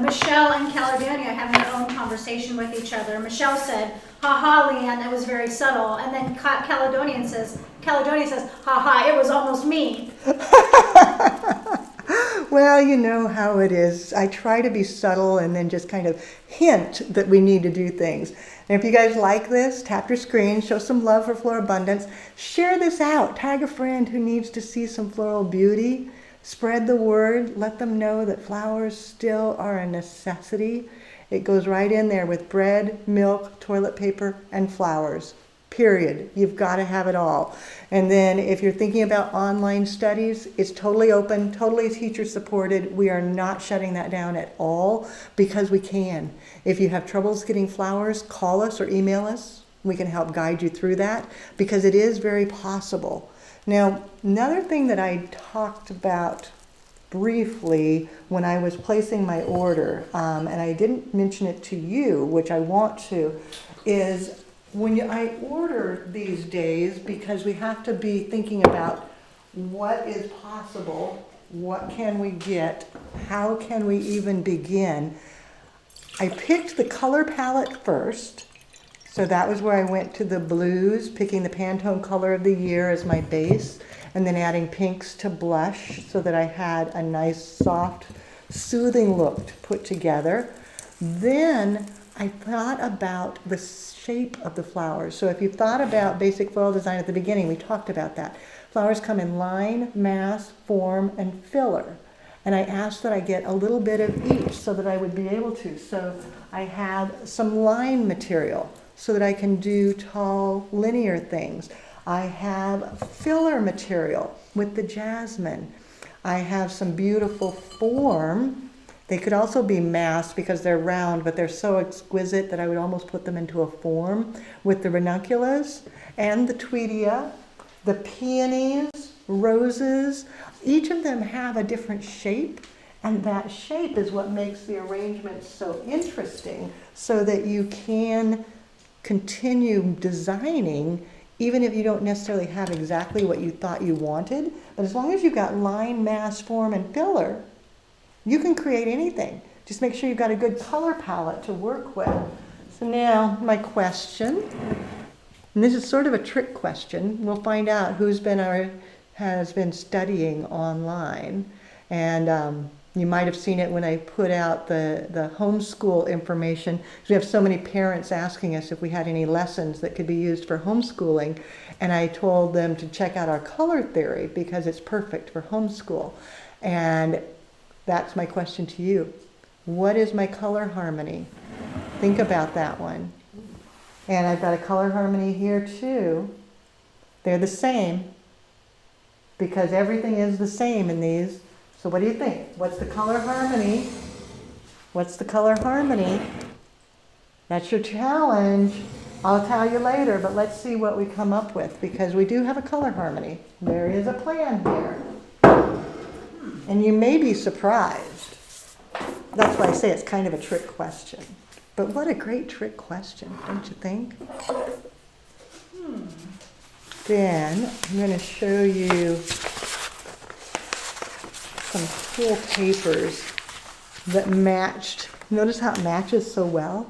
Michelle and Caledonia having their own conversation with each other. Michelle said, "Ha ha, Leanne, that was very subtle." And then Caledonia says, "Ha ha, it was almost me." Well, you know how it is. I try to be subtle and then just kind of hint that we need to do things. And if you guys like this, tap your screen, show some love for Florabundance, share this out, tag a friend who needs to see some floral beauty, spread the word, let them know that flowers still are a necessity. It goes right in there with bread, milk, toilet paper, and flowers. Period. You've got to have it all. And then if you're thinking about online studies, it's totally open, totally teacher supported. We are not shutting that down at all because we can. If you have troubles getting flowers, call us or email us. We can help guide you through that because it is very possible. Now, another thing that I talked about briefly when I was placing my order, and I didn't mention it to you, which I want to, is when I order these days, because we have to be thinking about what is possible, what can we get, how can we even begin. I picked the color palette first, so that was where I went to the blues, picking the Pantone color of the year as my base, and then adding pinks to blush so that I had a nice, soft, soothing look to put together. Then I thought about the shape of the flowers. So if you thought about basic floral design at the beginning, we talked about that. Flowers come in line, mass, form, and filler. And I asked that I get a little bit of each so that I would be able to. So I have some line material so that I can do tall, linear things. I have filler material with the jasmine. I have some beautiful form. They could also be mass because they're round, but they're so exquisite that I would almost put them into a form with the Ranunculus and the Tweedia, the peonies, roses. Each of them have a different shape, and that shape is what makes the arrangement so interesting so that you can continue designing even if you don't necessarily have exactly what you thought you wanted. But as long as you've got line, mass, form, and filler, you can create anything. Just make sure you've got a good color palette to work with. So now my question, and this is sort of a trick question. We'll find out who's has been studying online. And you might have seen it when I put out the homeschool information. We have so many parents asking us if we had any lessons that could be used for homeschooling. And I told them to check out our color theory because it's perfect for homeschool. And that's my question to you. What is my color harmony? Think about that one. And I've got a color harmony here too. They're the same because everything is the same in these. So what do you think? What's the color harmony? What's the color harmony? That's your challenge. I'll tell you later, but let's see what we come up with because we do have a color harmony. There is a plan here. And you may be surprised. That's why I say it's kind of a trick question. But what a great trick question, don't you think? Then I'm going to show you some cool papers that matched. Notice how it matches so well?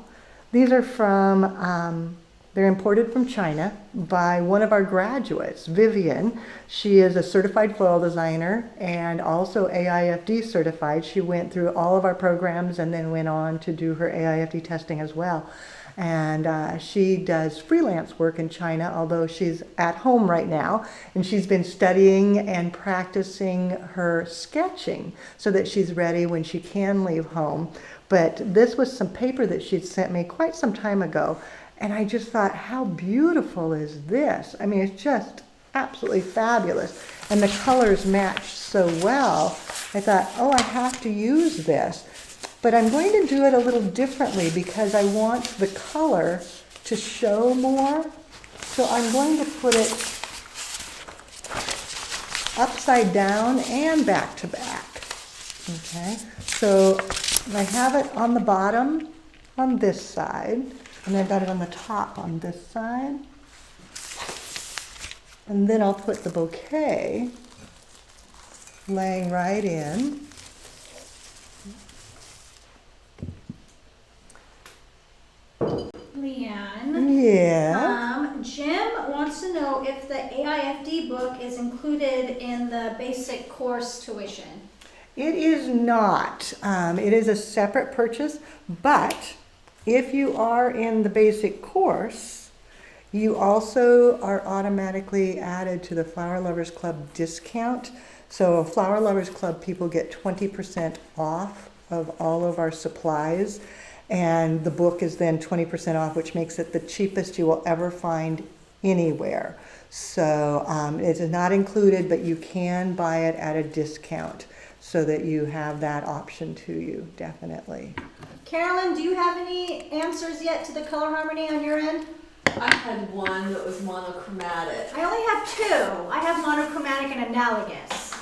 These are from They're imported from China by one of our graduates, Vivian. She is a certified floral designer and also AIFD certified. She went through all of our programs and then went on to do her AIFD testing as well. And she does freelance work in China, although she's at home right now. And she's been studying and practicing her sketching so that she's ready when she can leave home. But this was some paper that she'd sent me quite some time ago. And I just thought, how beautiful is this? I mean, it's just absolutely fabulous. And the colors match so well. I thought, oh, I have to use this. But I'm going to do it a little differently because I want the color to show more. So I'm going to put it upside down and back to back. Okay, so I have it on the bottom on this side. And I've got it on the top on this side. And then I'll put the bouquet laying right in. Leanne. Yeah. Jim wants to know if the AIFD book is included in the basic course tuition. It is not. It is a separate purchase, but if you are in the basic course, you also are automatically added to the Flower Lovers Club discount. So Flower Lovers Club people get 20% off of all of our supplies. And the book is then 20% off, which makes it the cheapest you will ever find anywhere. So it is not included, but you can buy it at a discount so that you have that option to you, definitely. Carolyn, do you have any answers yet to the color harmony on your end? I had one that was monochromatic. I only have two. I have monochromatic and analogous.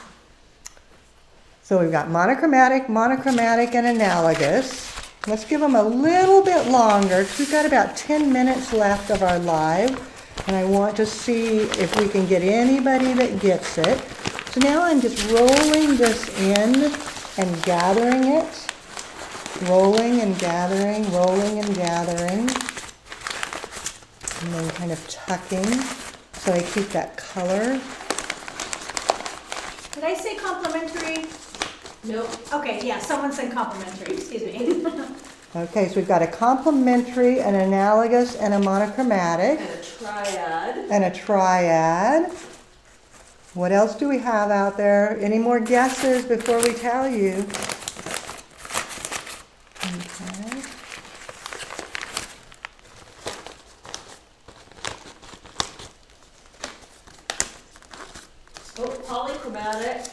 So we've got monochromatic, monochromatic, and analogous. Let's give them a little bit longer because we've got about 10 minutes left of our live. And I want to see if we can get anybody that gets it. So now I'm just rolling this in and gathering it. Rolling and gathering, rolling and gathering. And then kind of tucking so I keep that color. Did I say complimentary? Nope. Okay, yeah, someone said complimentary, excuse me. Okay, so we've got a complementary, an analogous, and a monochromatic. And a triad. And a triad. What else do we have out there? Any more guesses before we tell you? Okay. Oh, polychromatic.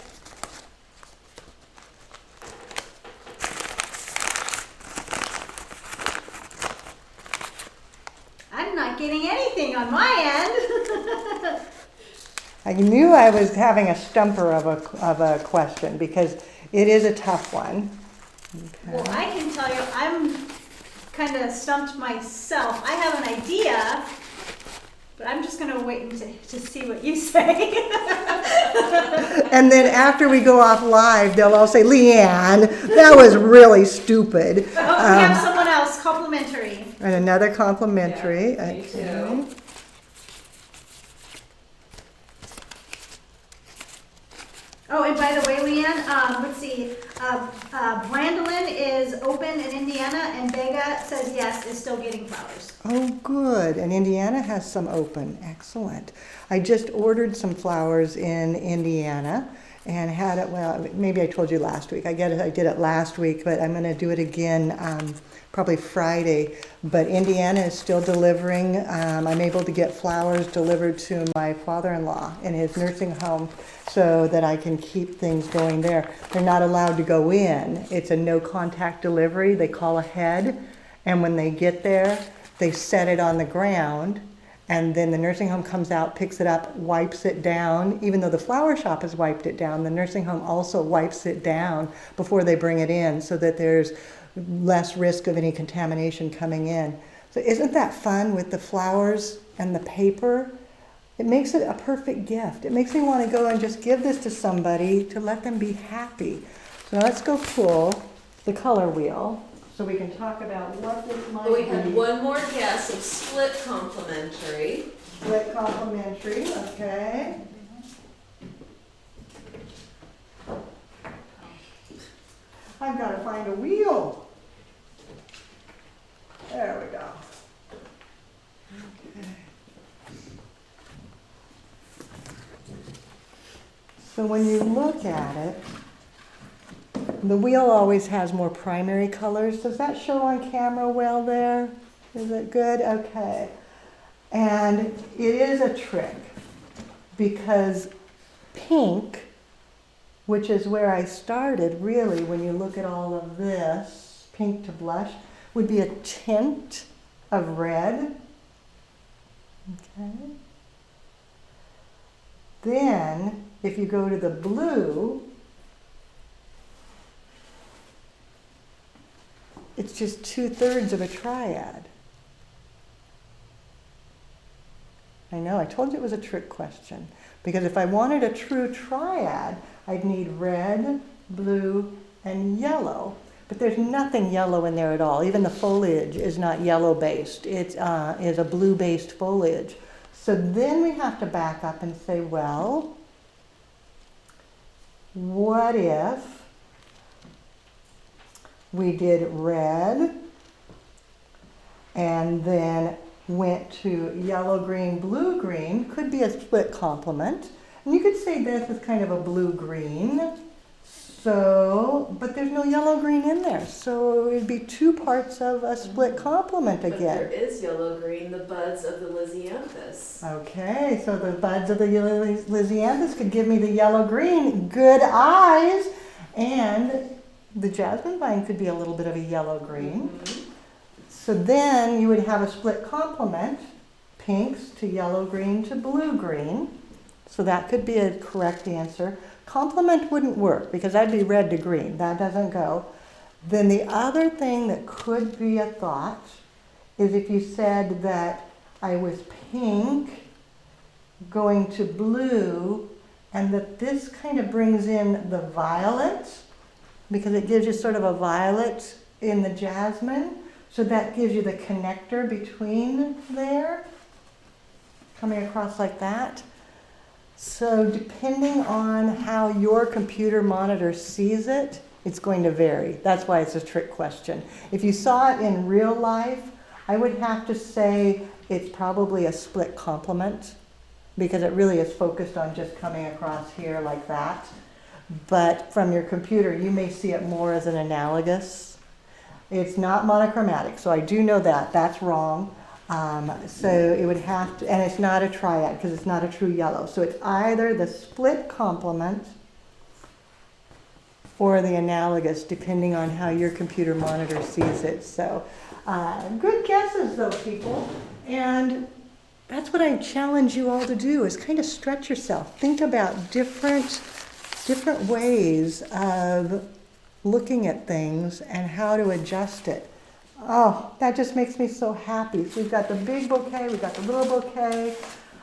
I'm not getting anything on my end. I knew I was having a stumper of a question because it is a tough one. Okay. Well, I can tell you, I'm kind of stumped myself. I have an idea, but I'm just going to wait to see what you say. And then after we go off live, they'll all say, Leanne, that was really stupid. Oh, we have someone else, complimentary. And another complimentary. Yeah, me too. Oh, and by the way, Leanne, let's see. Brandolin is open in Indiana, and Vega says yes, is still getting flowers. Oh, good. And Indiana has some open. Excellent. I just ordered some flowers in Indiana and had it, well, maybe I told you last week. I did it last week, but I'm going to do it again probably Friday. But Indiana is still delivering. I'm able to get flowers delivered to my father-in-law in his nursing home so that I can keep things going there. They're not allowed to go in. It's a no-contact delivery. They call ahead, and when they get there, they set it on the ground, and then the nursing home comes out, picks it up, wipes it down. Even though the flower shop has wiped it down, the nursing home also wipes it down before they bring it in so that there's less risk of any contamination coming in. So isn't that fun with the flowers and the paper? It makes it a perfect gift. It makes me want to go and just give this to somebody to let them be happy. So now let's go pull the color wheel so we can talk about what this might But we be. had one more guess of split complementary. Split complementary, okay. I've got to find a wheel. There we go. Okay. So when you look at it, the wheel always has more primary colors. Does that show on camera well there? Is it good? Okay. And it is a trick because pink, which is where I started really when you look at all of this, pink to blush, would be a tint of red. Okay. Then, if you go to the blue, it's just 2/3 of a triad. I know, I told you it was a trick question. Because if I wanted a true triad, I'd need red, blue, and yellow. But there's nothing yellow in there at all. Even the foliage is not yellow-based. It is a blue-based foliage. So then we have to back up and say, well, what if we did red and then went to yellow, green, blue, green? Could be a split complement. And you could say this is kind of a blue-green. So, but there's no yellow-green in there. So it would be 2 parts of a split complement But there again. is yellow-green, the buds of the Lysianthus. Okay, so the buds of the Lysianthus could give me the yellow-green. Good eyes. And the jasmine vine could be a little bit of a yellow-green. Mhm. So then you would have a split complement, pinks to yellow-green to blue-green. So that could be a correct answer. Complement wouldn't work because that'd be red to green. That doesn't go. Then the other thing that could be a thought is if you said that I was pink going to blue and that this kind of brings in the violet because it gives you sort of a violet in the jasmine. So that gives you the connector between there, coming across like that. So depending on how your computer monitor sees it, it's going to vary. That's why it's a trick question. If you saw it in real life, I would have to say it's probably a split complement because it really is focused on just coming across here like that. But from your computer, you may see it more as an analogous. It's not monochromatic, so I do know that. That's wrong. So it would have to, and it's not a triad because it's not a true yellow. So it's either the split complement or the analogous, depending on how your computer monitor sees it. So good guesses though, people. And that's what I challenge you all to do is kind of stretch yourself. Think about different ways of looking at things and how to adjust it. Oh, that just makes me so happy. So we've got the big bouquet, we've got the little bouquet.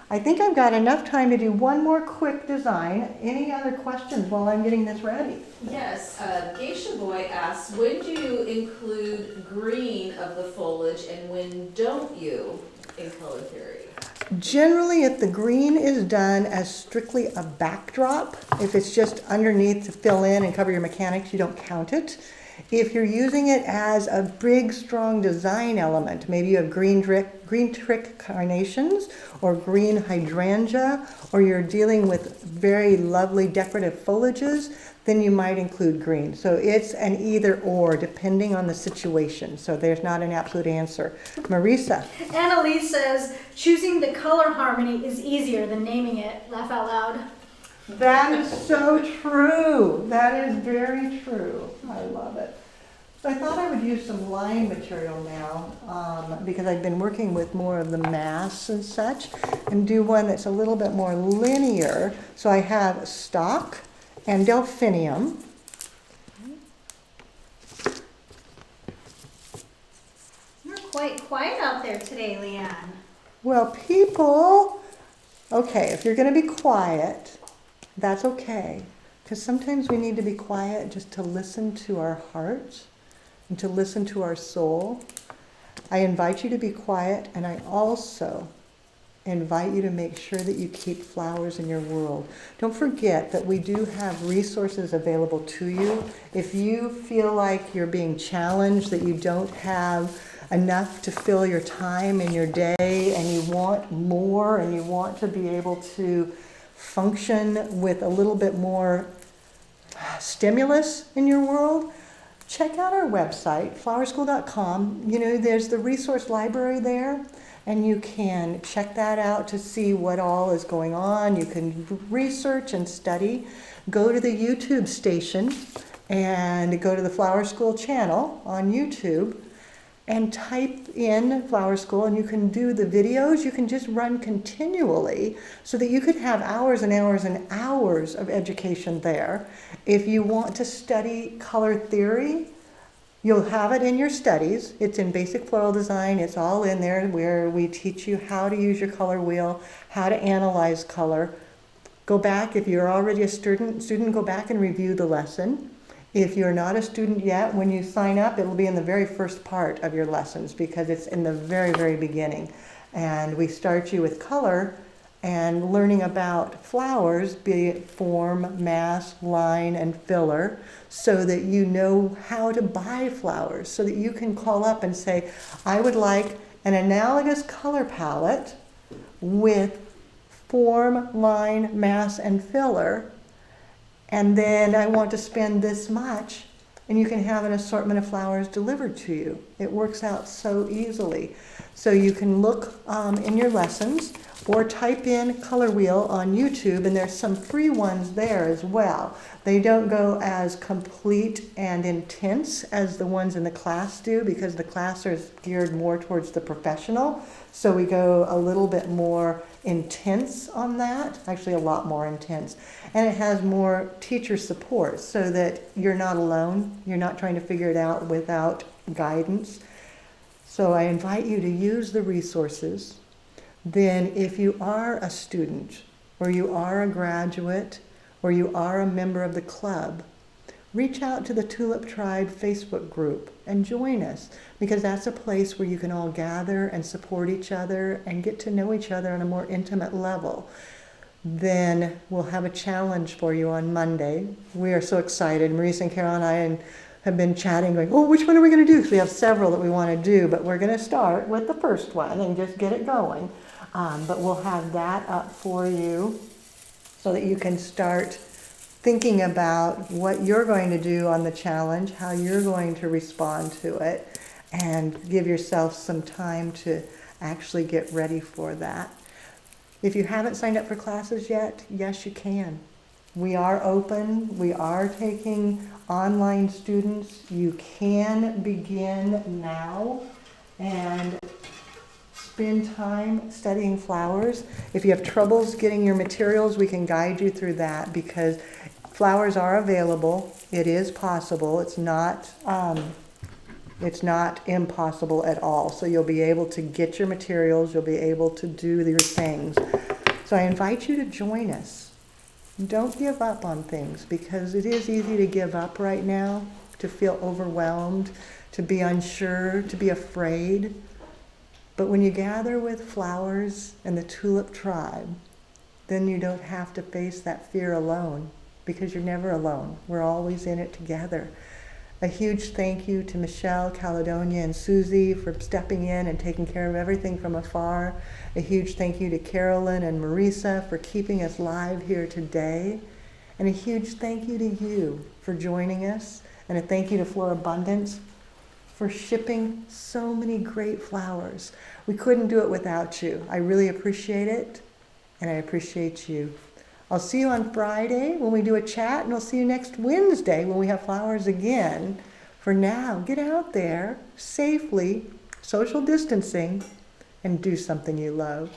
I think I've got enough time to do one more quick design. Any other questions while I'm getting this ready? Yes, Geisha Boy asks, when do you include green of the foliage and when don't you in color theory? Generally, if the green is done as strictly a backdrop, if it's just underneath to fill in and cover your mechanics, you don't count it. If you're using it as a big, strong design element, maybe you have green trick carnations or green hydrangea, or you're dealing with very lovely decorative foliages, then you might include green. So it's an either or depending on the situation. So there's not an absolute answer. Marisa. Annalise says, choosing the color harmony is easier than naming it. Laugh out loud. That is so true. That is very true. I love it. So I thought I would use some line material now because I've been working with more of the mass and such, and do one that's a little bit more linear. So I have stock and delphinium. You're quite quiet out there today, Leanne. Well, people, okay, if you're going to be quiet, that's okay. Because sometimes we need to be quiet just to listen to our hearts and to listen to our soul. I invite you to be quiet, and I also invite you to make sure that you keep flowers in your world. Don't forget that we do have resources available to you. If you feel like you're being challenged, that you don't have enough to fill your time in your day, and you want more, and you want to be able to function with a little bit more stimulus in your world, check out our website, flowerschool.com. You know, there's the resource library there, and you can check that out to see what all is going on. You can research and study. Go to the YouTube station and go to the Flower School channel on YouTube and type in Flower School, and you can do the videos. You can just run continually so that you could have hours and hours and hours of education there. If you want to study color theory, you'll have it in your studies. It's in basic floral design. It's all in there, where we teach you how to use your color wheel, how to analyze color. Go back, if you're already a student, go back and review the lesson. If you're not a student yet, when you sign up, it'll be in the very first part of your lessons, because it's in the very, very beginning. And we start you with color and learning about flowers, be it form, mass, line, and filler, so that you know how to buy flowers, so that you can call up and say, I would like an analogous color palette with form, line, mass, and filler, and then I want to spend this much, and you can have an assortment of flowers delivered to you. It works out so easily. So you can look in your lessons, or type in color wheel on YouTube, and there's some free ones there as well. They don't go as complete and intense as the ones in the class do, because the class is geared more towards the professional. So we go a little bit more intense on that, actually a lot more intense. And it has more teacher support, so that you're not alone. You're not trying to figure it out without guidance. So I invite you to use the resources. Then if you are a student, or you are a graduate, or you are a member of the club, reach out to the Tulip Tribe Facebook group and join us, because that's a place where you can all gather and support each other and get to know each other on a more intimate level. Then we'll have a challenge for you on Monday. We are so excited. Maurice and Carol and I have been chatting, going, oh, which one are we going to do? Because we have several that we want to do, but we're going to start with the first one and just get it going. But we'll have that up for you so that you can start thinking about what you're going to do on the challenge, how you're going to respond to it, and give yourself some time to actually get ready for that. If you haven't signed up for classes yet, yes, you can. We are open. We are taking online students. You can begin now and spend time studying flowers. If you have troubles getting your materials, we can guide you through that, because flowers are available. It is possible. It's not impossible at all. So you'll be able to get your materials. You'll be able to do your things. So I invite you to join us. Don't give up on things, because it is easy to give up right now, to feel overwhelmed, to be unsure, to be afraid. But when you gather with flowers and the Tulip Tribe, then you don't have to face that fear alone, because you're never alone. We're always in it together. A huge thank you to Michelle, Caledonia, and Susie for stepping in and taking care of everything from afar. A huge thank you to Carolyn and Marisa for keeping us live here today. And a huge thank you to you for joining us. And a thank you to Florabundance for shipping so many great flowers. We couldn't do it without you. I really appreciate it, and I appreciate you. I'll see you on Friday when we do a chat, and I'll see you next Wednesday when we have flowers again. For now, get out there safely, social distancing, and do something you love.